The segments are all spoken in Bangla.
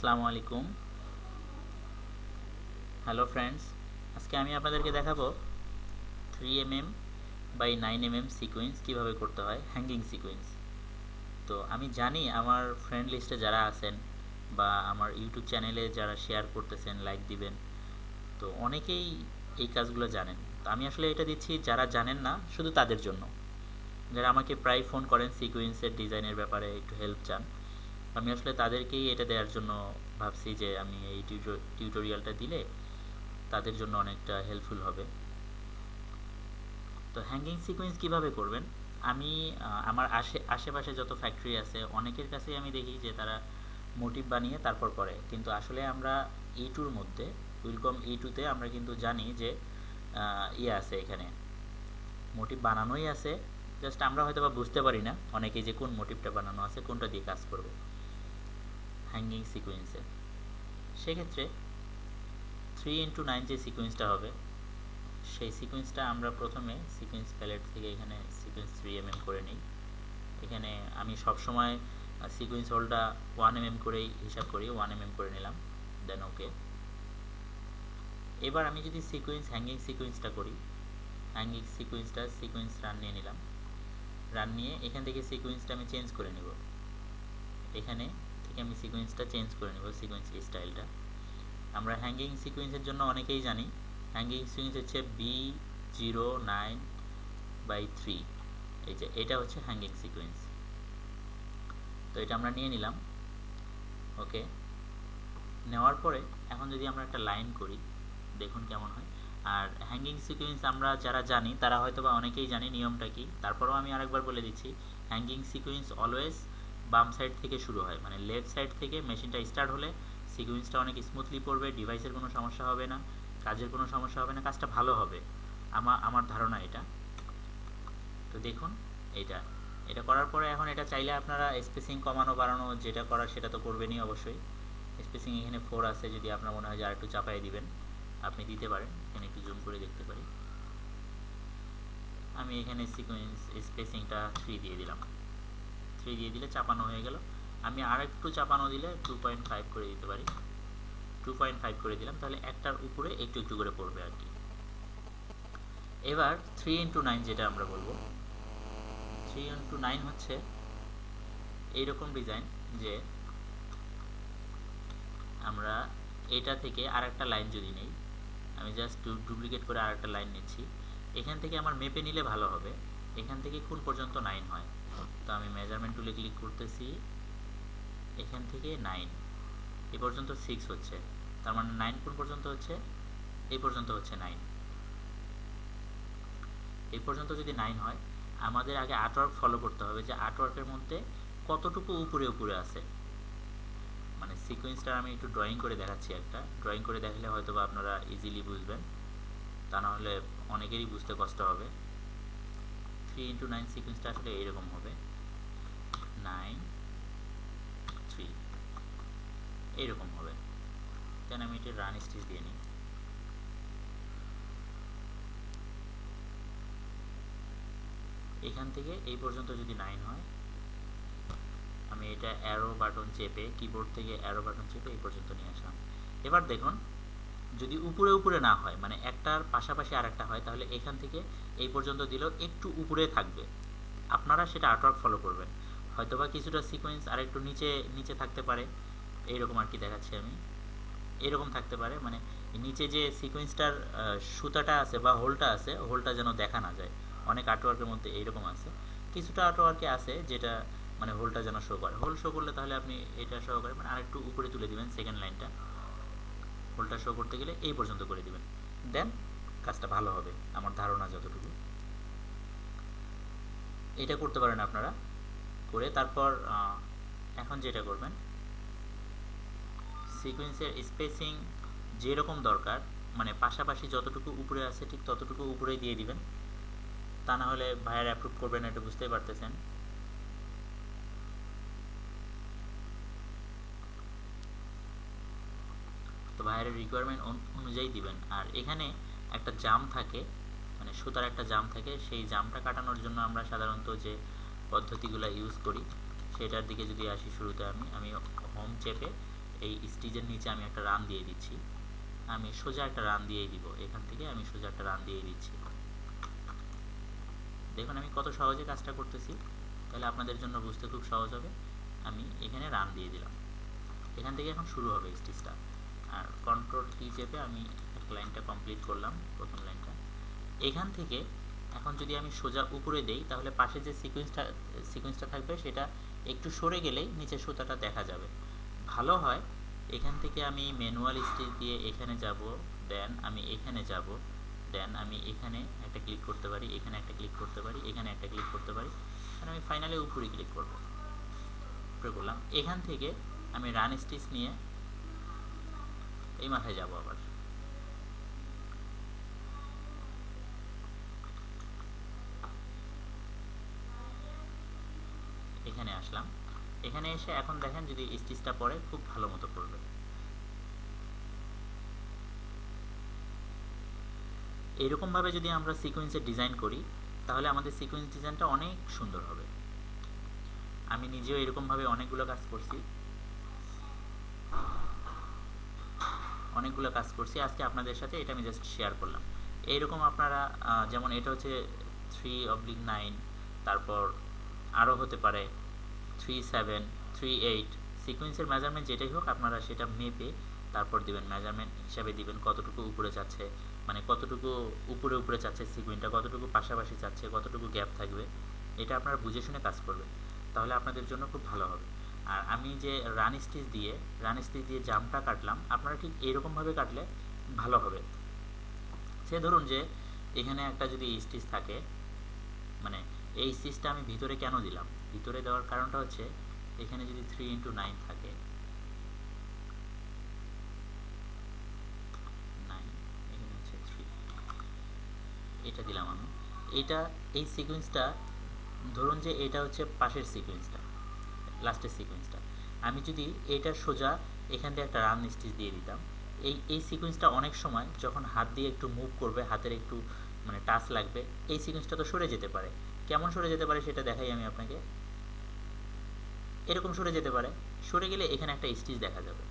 আসসালামু আলাইকুম। হ্যালো ফ্রেন্ডস, আজকে আমি আপনাদেরকে দেখাবো 3 mm বাই 9 mm সিকোয়েন্স কীভাবে করতে হয়, হ্যাঙ্গিং সিকোয়েন্স। তো আমি জানি আমার ফ্রেন্ড লিস্টে যারা আছেন বা আমার ইউটিউব চ্যানেলে যারা শেয়ার করতেছেন, লাইক দিবেন, তো অনেকেই এই কাজগুলো জানেন। তো আমি আসলে এটা দিচ্ছি যারা জানেন না, শুধু তাদের জন্য, যারা আমাকে প্রায় ফোন করেন সিকোয়েন্সের ডিজাইনের ব্যাপারে একটু হেল্প চান। আমি আসলে তাদেরকেই এটা দেওয়ার জন্য ভাবছি যে আমি এই টিউটোরিয়ালটা দিলে তাদের জন্য অনেকটা হেল্পফুল হবে। তো হ্যাঙ্গিং সিকোয়েন্স কিভাবে করবেন, আমি আমার আশেপাশে যত ফ্যাক্টরি আছে অনেকের কাছেই আমি দেখি যে তারা মোটিভ বানিয়ে তারপর করে, কিন্তু আসলে আমরা E2-র মধ্যে, উইলকম E2-তে আমরা কিন্তু জানি যে ইয়ে আছে, এখানে মোটিভ বানানোই আছে, জাস্ট আমরা হয়তো বা বুঝতে পারি না অনেকেই যে কোন মোটিভটা বানানো আছে, কোনটা দিয়ে কাজ করবে হ্যাঙ্গিং সিকোয়েন্সে। সেক্ষেত্রে 3x9 যে সিকোয়েন্সটা হবে, সেই সিকোয়েন্সটা আমরা প্রথমে সিকোয়েন্স প্যালেট থেকে এখানে সিকোয়েন্স 3 mm করে নিই। এখানে আমি সবসময় সিকোয়েন্স হোলটা 1 mm করেই হিসাব করি, 1 mm করে নিলাম, দেন ওকে। এবার আমি যদি সিকোয়েন্স হ্যাঙ্গিং সিকোয়েন্সটা করি, হ্যাঙ্গিং সিকোয়েন্সটা সিকোয়েন্স রান নিয়ে নিলাম, রান নিয়ে এখান থেকে সিকোয়েন্সটা আমি চেঞ্জ করে নেব, এখানে থেকে আমি সিকোয়েন্সটা চেঞ্জ করে নেব, সিকোয়েন্স স্টাইলটা। আমরা হ্যাঙ্গিং সিকোয়েন্সের জন্য অনেকেই জানি হ্যাঙ্গিং সিকোয়েন্স হচ্ছে B09/3, এই যে এটা হচ্ছে হ্যাঙ্গিং সিকোয়েন্স। তো এটা আমরা নিয়ে নিলাম, ওকে। নেওয়ার পরে এখন যদি আমরা একটা লাইন করি, দেখুন কেমন হয়। আর হ্যাঙ্গিং সিকোয়েন্স আমরা যারা জানি তারা হয়তো বা অনেকেই জানি নিয়মটা কি, তারপরেও আমি আরেকবার বলে দিচ্ছি। হ্যাঙ্গিং সিকোয়েন্স অলওয়েজ বাম সাইড থেকে শুরু হয়, মানে লেফট সাইড থেকে মেশিনটা স্টার্ট হলে সিকোয়েন্সটা অনেক স্মুথলি পড়বে, ডিভাইসের কোনো সমস্যা হবে না, কাজের কোনো সমস্যা হবে না, কাজটা ভালো হবে, আমার ধারণা এটা। তো দেখুন, এটা এটা করার পরে এখন এটা চাইলে আপনারা স্পেসিং কমানো বাড়ানো যেটা করার সেটা তো করবেনই অবশ্যই। স্পেসিং এখানে 4 আছে, যদি আপনার মনে হয় যে আরেকটু চাপাই দিবেন আপনি দিতে পারেন, এখানে একটু জুম করে দেখতে পারি। আমি এখানে সিকোয়েন্স স্পেসিংটা 3 দিয়ে দিলাম, 3 দিয়ে দিলে চাপানো হয়ে গেল। আমি আর একটু চাপানো দিলে 2.5 করে দিতে পারি, 2.5 করে দিলাম, তাহলে একটার উপরে একটু একটু করে পড়বে আর কি। এবার 3x9 যেটা আমরা বলবো, 3x9 হচ্ছে এইরকম ডিজাইন যে আমরা এটা থেকে আর একটা লাইন যদি নেই, আমি জাস্ট ডুপ্লিকেট করে আর একটা লাইন নিচ্ছি, এখান থেকে আমার মেপে নিলে ভালো হবে এখান থেকে কোন পর্যন্ত 9 হয়। তো আমি মেজারমেন্ট টুলে ক্লিক করতেছি, এখান থেকে 9 এই পর্যন্ত 6 হচ্ছে, তার মানে 9 কোন পর্যন্ত হচ্ছে, এই পর্যন্ত হচ্ছে 9। এই পর্যন্ত যদি 9 হয়, আমাদের আগে আর্টওয়ার্ক ফলো করতে হবে যে আর্টওয়ার্কের মধ্যে কতটুকু উপরে উপরে আছে। মানে সিকোয়েন্সটা আমি একটু ড্রয়িং করে দেখাচ্ছি, একটা ড্রয়িং করে দেখালে হয়তো বা আপনারা ইজিলি বুঝবেন, তা না হলে অনেকেরই বুঝতে কষ্ট হবে। 3x9 সিকোয়েন্সটা আসলে এইরকম হবে, 9 3 এইরকম হবে। দেন আমি এটা রান স্টিচ দিয়ে নিই। এখান থেকে এই পর্যন্ত যদি 9 হয়, আমি এটা অ্যারো বাটন চেপে, কিবোর্ড থেকে অ্যারো বাটন চেপে এই পর্যন্ত নিয়ে আসলাম। এবার দেখুন, যদি উপরে উপরে না হয়, মানে একটার পাশাপাশি আর একটা হয়, তাহলে এখান থেকে এই পর্যন্ত দিলেও একটু উপরে থাকবে। আপনারা সেটা আর্টওয়ার্ক ফলো করবেন, হয়তোবা কিছুটা সিকোয়েন্স আর একটু নিচে নিচে থাকতে পারে, এইরকম আর কি দেখাচ্ছি আমি, এরকম থাকতে পারে, মানে নিচে যে সিকোয়েন্সটার সুতাটা আছে বা হোলটা আছে, হোলটা যেন দেখা না যায়। অনেক আর্টওয়ার্কের মধ্যে এইরকম আছে, কিছুটা আর্টওয়ার্কে আছে যেটা মানে হোলটা যেন শো করে, হোল শো করলে তাহলে আপনি এটা শো করে মানে আরেকটু উপরে তুলে দিবেন, সেকেন্ড লাইনটা হোলটা শো করতে গেলে এই পর্যন্ত করে দিবেন, দেন কাজটা ভালো হবে আমার ধারণা যতটুকু। এটা করতে পারেন আপনারা, করে তারপর এখন যেটা করবেন, সিকোয়েন্সের স্পেসিং যেরকম দরকার, মানে পাশাপাশি যতটুকু উপরে আছে ঠিক ততটুকু উপরেই দিয়ে দিবেন, তা না হলে ভাইয়ার অ্যাপ্রুভ করবেন না, এটা বুঝতেই পারতেছেন। তো ভাইয়ার রিকোয়ারমেন্ট অনুযায়ী দিবেন। আর এখানে একটা জাম থাকে, মানে সুতার একটা জাম থাকে, সেই জামটা কাটানোর জন্য আমরা সাধারণত যে পদ্ধতিগুলো ইউজ করি সেটার দিকে যদি আসি, শুরুতে আমি হোম চেপে এই স্টিচের নিচে আমি একটা রান দিয়ে দিচ্ছি, আমি সোজা একটা রান দিয়েই দিব, এখান থেকে আমি সোজা একটা রান দিয়েই দিচ্ছি। দেখুন আমি কত সহজে কাজটা করতেছি, তাহলে আপনাদের জন্য বুঝতে খুব সহজ হবে। আমি এখানে রান দিয়ে দিলাম, এখান থেকে এখন শুরু হবে স্টিচটা। আর কন্ট্রোল কি চেপে আমি এক লাইনটা কমপ্লিট করলাম, প্রথম লাইনটা। এখান থেকে এখন যদি আমি সোজা উপরে দেই, তাহলে পাশে যে সিকোয়েন্সটা থাকবে সেটা একটু সরে গেলেই নিচে সুতাটা দেখা যাবে। ভালো হয় এখান থেকে আমি ম্যানুয়াল স্টিচ দিয়ে এখানে যাব, দেন আমি এখানে যাব, দেন আমি এখানে একটা ক্লিক করতে পারি, এখানে একটা ক্লিক করতে পারি, এখানে একটা ক্লিক করতে পারি, আর আমি ফাইনালি উপরে ক্লিক করব, উপরে করলাম। এখান থেকে আমি রান স্টিচ নিয়ে এই মাথায় যাব, আবার এখানে আসলাম। এখানে এসে এখন দেখেন যদি স্টিচটা পড়ে খুব ভালো মতো পড়বে। এইরকমভাবে যদি আমরা সিকোয়েন্সের ডিজাইন করি তাহলে আমাদের সিকোয়েন্স ডিজাইনটা অনেক সুন্দর হবে। আমি নিজেও এরকমভাবে অনেকগুলো কাজ করছি, আজকে আপনাদের সাথে এটা আমি জাস্ট শেয়ার করলাম। এইরকম আপনারা যেমন এটা হচ্ছে 3/9, তারপর আরও হতে পারে 3/7, 3/8, সিকোয়েন্সের মেজারমেন্ট যেটাই হোক আপনারা সেটা মেপে তারপর দিবেন, মেজারমেন্ট হিসাবে দিবেন কতটুকু উপরে যাচ্ছে, মানে কতটুকু উপরে উপরে চাচ্ছে সিকোয়েন্সটা, কতটুকু পাশাপাশি চাচ্ছে, কতটুকু গ্যাপ থাকবে, এটা আপনারা বুঝে শুনে কাজ করবেন, তাহলে আপনাদের জন্য খুব ভালো হবে। আর আমি যে রান স্টিচ দিয়ে জামটা কাটলাম, আপনারা ঠিক এইরকমভাবে কাটলে ভালো হবে। সে ধরুন যে এখানে একটা যদি স্টিচ থাকে, মানে এই স্টিচটা আমি ভিতরে কেন দিলাম, ভিতরে দেওয়ার কারণটা হচ্ছে এখানে যদি 3x9 থাকে, 9 এখানে হচ্ছে 3, এটা দিলাম আমি। এই সিকোয়েন্সটা ধরুন যে এটা হচ্ছে পাশের সিকোয়েন্সটা, লাস্টের সিকোয়েন্সটা, আমি যদি এটা সোজা এখান থেকে একটা রান স্টিচ দিয়ে দিতাম, এই সিকোয়েন্সটা অনেক সময় যখন হাত দিয়ে একটু মুভ করবে, হাতের একটু মানে টাচ লাগবে, এই সিকোয়েন্সটা তো সরে যেতে পারে। কেমন সরে যেতে পারে সেটা দেখাই আমি আপনাকে। এরকম সরে যেতে পারে, সরে গেলে এখানে একটা স্টিচ দেখা যাবে।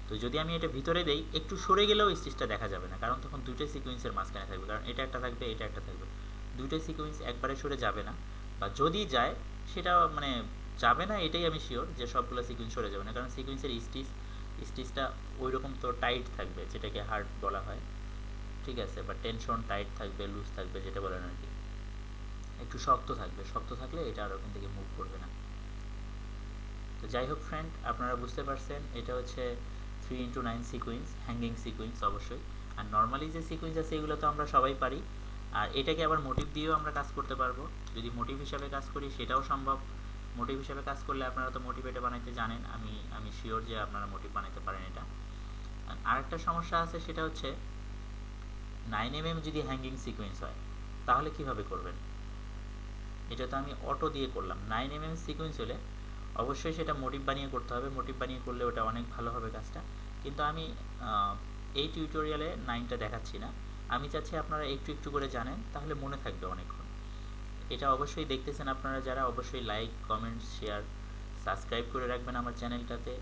তো যদি আমি এটা ভিতরে দেই, একটু সরে গেলেও স্টিচটা দেখা যাবে না, কারণ তখন দুইটা সিকোয়েন্সের মাঝখানে থাকবে, কারণ এটা একটা থাকবে, এটা একটা থাকবে, দুইটা সিকোয়েন্স একবারে সরে যাবে না, বা যদি যায় সেটা মানে যাবে না, এটাই আমি শিওর যে সবগুলো সিকোয়েন্স সরে যাবে না, কারণ সিকোয়েন্সের স্টিচটা ওই রকম তো টাইট থাকবে, যেটাকে হার্ড বলা হয়, ঠিক আছে, বা টেনশন টাইট থাকবে, লুজ থাকবে, যেটা বলেন আর কি, একটু শক্ত থাকবে, শক্ত থাকলে এটা আর ওখান থেকে মুভ করবে না। তো যাই হোক ফ্রেন্ড, আপনারা বুঝতে পারছেন এটা হচ্ছে 3x9 সিকোয়েন্স, হ্যাঙ্গিং সিকোয়েন্স অবশ্যই। আর নর্মালি যে সিকোয়েন্স আছে এগুলো তো আমরা সবাই পারি, আর এটাকে আবার মোটিভ দিয়েও আমরা কাজ করতে পারবো, যদি মোটিভ হিসাবে কাজ করি সেটাও সম্ভব। মোটিভ হিসাবে কাজ করলে আপনারা তো মোটিভ এটা বানাইতে জানেন, আমি শিওর যে আপনারা মোটিভ বানাইতে পারেন এটা। আরেকটা সমস্যা আছে, সেটা হচ্ছে 9mm যদি হ্যাঙ্গিং সিকোয়েন্স হয় তাহলে কিভাবে করবেন, এটা তো আমি অটো দিয়ে করলাম। 9mm সিকোয়েন্স হলে অবশ্যই সেটা মোটিভ বানিয়ে করতে হবে, মোটিভ বানিয়ে করলে ওটা অনেক ভালো হবে কাজটা, কিন্তু আমি এই টিউটোরিয়ালে 9টা দেখাচ্ছি না, আমি চাচ্ছি আপনারা একটু একটু করে জানেন, তাহলে মনে থাকবে অনেকক্ষণ। এটা অবশ্যই দেখতেছেন আপনারা যারা, অবশ্যই লাইক, কমেন্ট, শেয়ার, সাবস্ক্রাইব করে রাখবেন আমার চ্যানেলটাতে।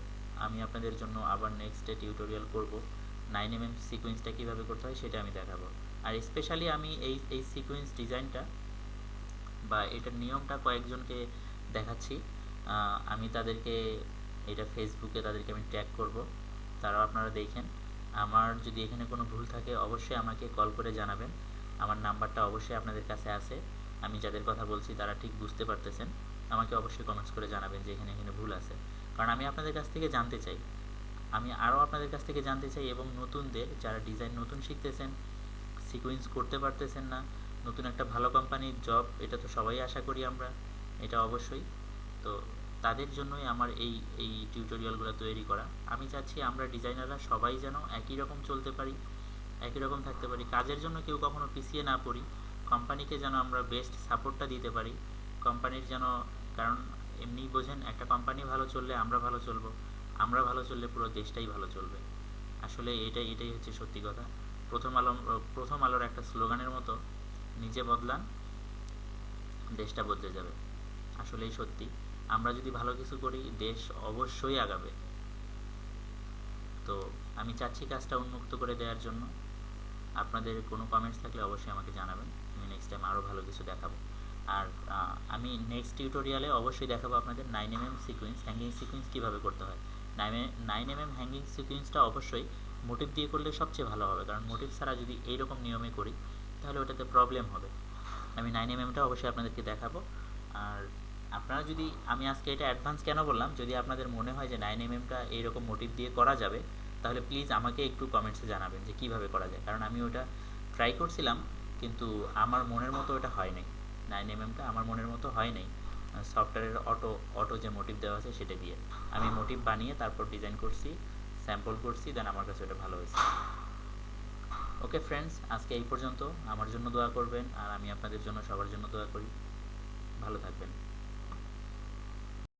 আমি আপনাদের জন্য আবার নেক্সটে টিউটোরিয়াল করব, 9mm সিকোয়েন্সটা কীভাবে করতে হয় সেটা আমি দেখাবো। আর স্পেশালি আমি এই সিকোয়েন্স ডিজাইনটা বা এটার নিয়মটা কয়েকজনকে দেখাচ্ছি, আমি তাদেরকে এটা ফেসবুকে তাদেরকে আমি ট্যাগ করব, তারাও আপনারা দেখেন। আমার যদি এখানে কোনো ভুল থাকে অবশ্যই আমাকে কল করে জানাবেন, আমার নাম্বারটা অবশ্যই আপনাদের কাছে আছে, আমি যাদের কথা বলছি তারা ঠিক বুঝতে পারতেছেন, আমাকে অবশ্যই কমেন্টস করে জানাবেন যে এখানে এখানে ভুল আছে, কারণ আমি আপনাদের কাছ থেকে জানতে চাই, আমি আরও আপনাদের কাছ থেকে জানতে চাই, এবং নতুনদের যারা ডিজাইন নতুন শিখতেছেন, সিকোয়েন্স করতে পারতেছেন না, নতুন একটা ভালো কোম্পানির জব, এটা তো সবাই আশা করি আমরা, এটা অবশ্যই। তো তাদের জন্যই আমার এই টিউটোরিয়ালগুলো তৈরি করা। আমি চাচ্ছি আমরা ডিজাইনাররা সবাই যেন একই রকম চলতে পারি, একই রকম থাকতে পারি, কাজের জন্য কেউ কখনো পিছিয়ে না পড়ি, কোম্পানিকে যেন আমরা বেস্ট সাপোর্টটা দিতে পারি, কোম্পানির যেন, কারণ এমনি বোঝেন একটা কোম্পানি ভালো চললে আমরা ভালো চলবো, আমরা ভালো চললে পুরো দেশটাই ভালো চলবে। আসলে এটাই হচ্ছে সত্যি কথা। প্রথম আলোর একটা স্লোগানের মতো, নিজে বদলান দেশটা বদলে যাবে, আসলেই সত্যি। আমরা যদি ভালো কিছু করি দেশ অবশ্যই আগাবে। তো আমি চাচ্ছি কাজটা উন্মুক্ত করে দেওয়ার জন্য। আপনাদের কোনো কমেন্টস থাকলে অবশ্যই আমাকে জানাবেন, আমি নেক্সট টাইম আরও ভালো কিছু দেখাবো। আর আমি নেক্সট টিউটোরিয়ালে অবশ্যই দেখাবো আপনাদের 9mm সিকোয়েন্স, হ্যাঙ্গিং সিকোয়েন্স কীভাবে করতে হয়। 9mm হ্যাঙ্গিং সিকোয়েন্সটা অবশ্যই মোটিভ দিয়ে করলে সবচেয়ে ভালো হবে, কারণ মোটিভ ছাড়া যদি এইরকম নিয়মে করি তাহলে ওটাতে প্রবলেম হবে। আমি 9mmটা অবশ্যই আপনাদেরকে দেখাবো। আর আপনারা যদি, আমি আজকে এটা অ্যাডভান্স কেন বললাম, যদি আপনাদের মনে হয় যে 9mmটা এইরকম মোটিভ দিয়ে করা যাবে, তাহলে প্লিজ আমাকে একটু কমেন্টসে জানাবেন যে কীভাবে করা যায়, কারণ আমি ওটা ট্রাই করছিলাম কিন্তু আমার মনের মতো ওটা হয় নাই। 9mmটা আমার মনের মতো হয় নাই সফটওয়্যারের অটো যে মোটিভ দেওয়া আছে সেটা দিয়ে। আমি মোটিভ বানিয়ে তারপর ডিজাইন করছি, স্যাম্পল করছি, দেন আমার কাছে ওটা ভালো হয়েছে। ওকে ফ্রেন্ডস, আজকে এই পর্যন্ত। আমার জন্য দোয়া করবেন আর আমি আপনাদের জন্য, সবার জন্য দোয়া করি। ভালো থাকবেন।